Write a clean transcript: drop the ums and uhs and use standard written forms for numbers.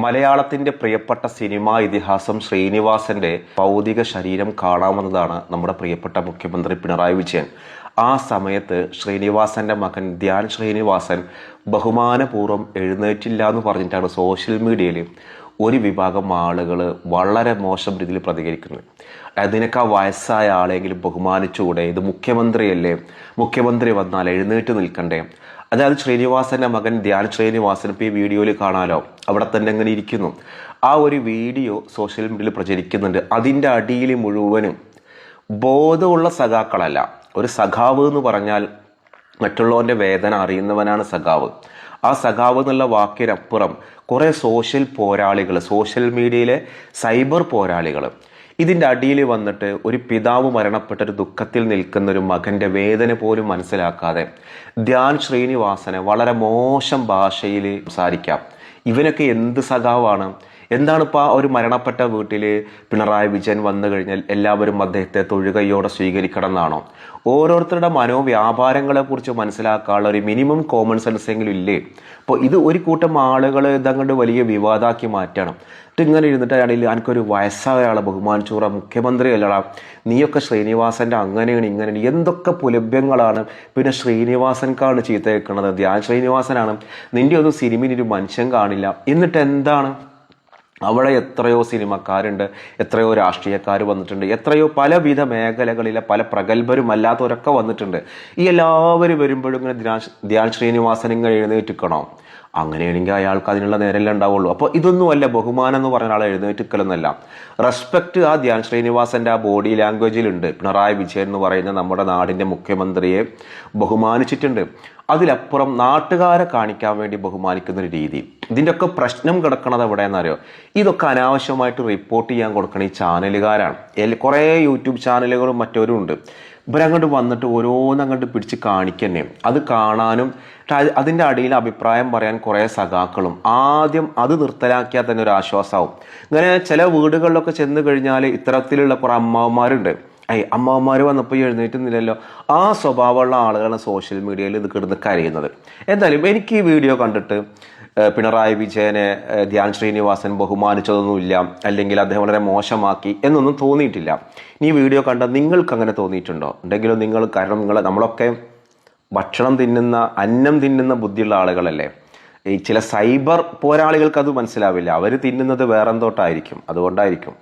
മലയാളത്തിന്റെ പ്രിയപ്പെട്ട സിനിമാ ഇതിഹാസം ശ്രീനിവാസന്റെ ഭൗതിക ശരീരം കാണാമെന്നതാണ് നമ്മുടെ പ്രിയപ്പെട്ട മുഖ്യമന്ത്രി പിണറായി വിജയൻ. ആ സമയത്ത് ശ്രീനിവാസന്റെ മകൻ ധ്യാൻ ശ്രീനിവാസൻ ബഹുമാനപൂർവ്വം എഴുന്നേറ്റില്ല എന്ന് പറഞ്ഞിട്ടാണ് സോഷ്യൽ മീഡിയയിൽ ഒരു വിഭാഗം ആളുകൾ വളരെ മോശം രീതിയിൽ പ്രതികരിക്കുന്നത്. അതിനൊക്കെ വയസ്സായ ആളെങ്കിലും ബഹുമാനിച്ചുകൂടെ? ഇത് മുഖ്യമന്ത്രിയല്ലേ, മുഖ്യമന്ത്രി വന്നാൽ എഴുന്നേറ്റ് നിൽക്കണ്ടേ? അതായത് ശ്രീനിവാസന്റെ മകൻ ധ്യാൻ ശ്രീനിവാസൻ ഇപ്പോൾ ഈ വീഡിയോയിൽ കാണാലോ, അവിടെ തന്നെ എങ്ങനെ ഇരിക്കുന്നു. ആ ഒരു വീഡിയോ സോഷ്യൽ മീഡിയയിൽ പ്രചരിക്കുന്നുണ്ട്. അതിൻ്റെ അടിയിൽ മുഴുവനും ബോധമുള്ള സഖാക്കളല്ല. ഒരു സഖാവ് എന്ന് പറഞ്ഞാൽ മറ്റുള്ളവൻ്റെ വേദന അറിയുന്നവനാണ് സഖാവ്. ആ സഖാവ് എന്നുള്ള വാക്കിനപ്പുറം കുറേ സോഷ്യൽ പോരാളികൾ, സോഷ്യൽ മീഡിയയിലെ സൈബർ പോരാളികൾ ഇതിൻ്റെ അടിയിൽ വന്നിട്ട് ഒരു പിതാവ് മരണപ്പെട്ടൊരു ദുഃഖത്തിൽ നിൽക്കുന്ന ഒരു മകൻ്റെ വേദന പോലും മനസ്സിലാക്കാതെ ധ്യാൻ ശ്രീനിവാസനെ വളരെ മോശം ഭാഷയിൽ സംസാരിക്കാം. ഇവനൊക്കെ എന്ത് സഖാവാണ്? എന്താണ് ഇപ്പോൾ ഒരു മരണപ്പെട്ട വീട്ടിൽ പിണറായി വിജയൻ വന്നു കഴിഞ്ഞാൽ എല്ലാവരും അദ്ദേഹത്തെ തൊഴുകയോടെ സ്വീകരിക്കണം എന്നാണോ? ഓരോരുത്തരുടെ മനോവ്യാപാരങ്ങളെ കുറിച്ച് മനസ്സിലാക്കാനുള്ള ഒരു മിനിമം കോമൺ സെൻസ് എങ്കിലും ഇല്ലേ? അപ്പോൾ ഇത് ഒരു കൂട്ടം ആളുകൾ ഇതങ്ങോട്ട് വലിയ വിവാദമാക്കി മാറ്റണം. ഇങ്ങനെ ഇരുന്നിട്ടാണെങ്കിൽ എനിക്കൊരു വയസ്സായ ആളെ ബഹുമാനിച്ചൂറ, മുഖ്യമന്ത്രി അല്ലടാ, നീയൊക്കെ ശ്രീനിവാസന്റെ അങ്ങനെയാണ് ഇങ്ങനെയാണ്, എന്തൊക്കെ പുലഭ്യങ്ങളാണ്. പിന്നെ ശ്രീനിവാസൻക്കാണ് ചീത്ത കേൾക്കുന്നത്, ധ്യാൻ ശ്രീനിവാസനാണ്, നിന്റെ ഒന്നും സിനിമയിൽ ഒരു മനുഷ്യൻ കാണില്ല. എന്നിട്ട് എന്താണ്? അവിടെ എത്രയോ സിനിമക്കാരുണ്ട്, എത്രയോ രാഷ്ട്രീയക്കാർ വന്നിട്ടുണ്ട്, എത്രയോ പലവിധ മേഖലകളിലെ പല പ്രഗത്ഭരും അല്ലാത്തവരൊക്കെ വന്നിട്ടുണ്ട്. ഈ എല്ലാവരും വരുമ്പോഴും ഇങ്ങനെ ധ്യാൻ ശ്രീനിവാസൻ ഇങ്ങനെ എഴുന്നേറ്റിക്കണോ? അങ്ങനെയാണെങ്കിൽ അയാൾക്ക് അതിനുള്ള നേരമല്ലേ ഉണ്ടാവുള്ളൂ. അപ്പോൾ ഇതൊന്നുമല്ല ബഹുമാനം എന്ന് പറഞ്ഞ ആളെ എഴുന്നേറ്റിക്കലെന്നല്ല. റെസ്പെക്ട് ആ ധ്യാൻ ശ്രീനിവാസന്റെ ആ ബോഡി ലാംഗ്വേജിലുണ്ട്. പിണറായി വിജയൻ എന്ന് പറയുന്ന നമ്മുടെ നാടിന്റെ മുഖ്യമന്ത്രിയെ ബഹുമാനിച്ചിട്ടുണ്ട്. അതിലപ്പുറം നാട്ടുകാരെ കാണിക്കാൻ വേണ്ടി ബഹുമാനിക്കുന്ന ഒരു രീതി. ഇതിൻ്റെ ഒക്കെ പ്രശ്നം കിടക്കണത് എവിടെയെന്നറിയോ? ഇതൊക്കെ അനാവശ്യമായിട്ട് റിപ്പോർട്ട് ചെയ്യാൻ കൊടുക്കണ ഈ ചാനലുകാരാണ്. കുറേ യൂട്യൂബ് ചാനലുകളും മറ്റവരും ഉണ്ട്. ഇവരങ്ങോട്ട് വന്നിട്ട് ഓരോന്നങ്ങോട്ട് പിടിച്ച് കാണിക്കന്നെ. അത് കാണാനും അതിൻ്റെ അടിയിൽ അഭിപ്രായം പറയാൻ കുറേ സഖാക്കളും. ആദ്യം അത് നിർത്തലാക്കിയാൽ തന്നെ ഒരു ആശ്വാസമാവും. ഇങ്ങനെ ചില വീടുകളിലൊക്കെ ചെന്ന് കഴിഞ്ഞാൽ ഇത്തരത്തിലുള്ള കുറേ അമ്മമാരുണ്ട്. അമ്മമാർ വന്നപ്പോൾ എഴുന്നേറ്റുന്നില്ലല്ലോ. ആ സ്വഭാവമുള്ള ആളുകളാണ് സോഷ്യൽ മീഡിയയിൽ ഇത് കിടന്ന് കരയുന്നത്. എന്തായാലും എനിക്ക് ഈ വീഡിയോ കണ്ടിട്ട് പിണറായി വിജയനെ ധ്യാൻ ശ്രീനിവാസൻ ബഹുമാനിച്ചതൊന്നുമില്ല, അല്ലെങ്കിൽ അദ്ദേഹം വളരെ മോശമാക്കി എന്നൊന്നും തോന്നിയിട്ടില്ല. ഈ വീഡിയോ കണ്ട നിങ്ങൾക്ക് അങ്ങനെ തോന്നിയിട്ടുണ്ടോ? ഉണ്ടെങ്കിലും നിങ്ങൾ, കാരണം നമ്മളൊക്കെ ഭക്ഷണം തിന്നുന്ന, അന്നം തിന്നുന്ന ബുദ്ധിയുള്ള ആളുകളല്ലേ. ഈ ചില സൈബർ പോരാളികൾക്ക് അത് മനസ്സിലാവില്ല. അവർ തിന്നുന്നത് വേറെന്തോട്ടായിരിക്കും, അതുകൊണ്ടായിരിക്കും.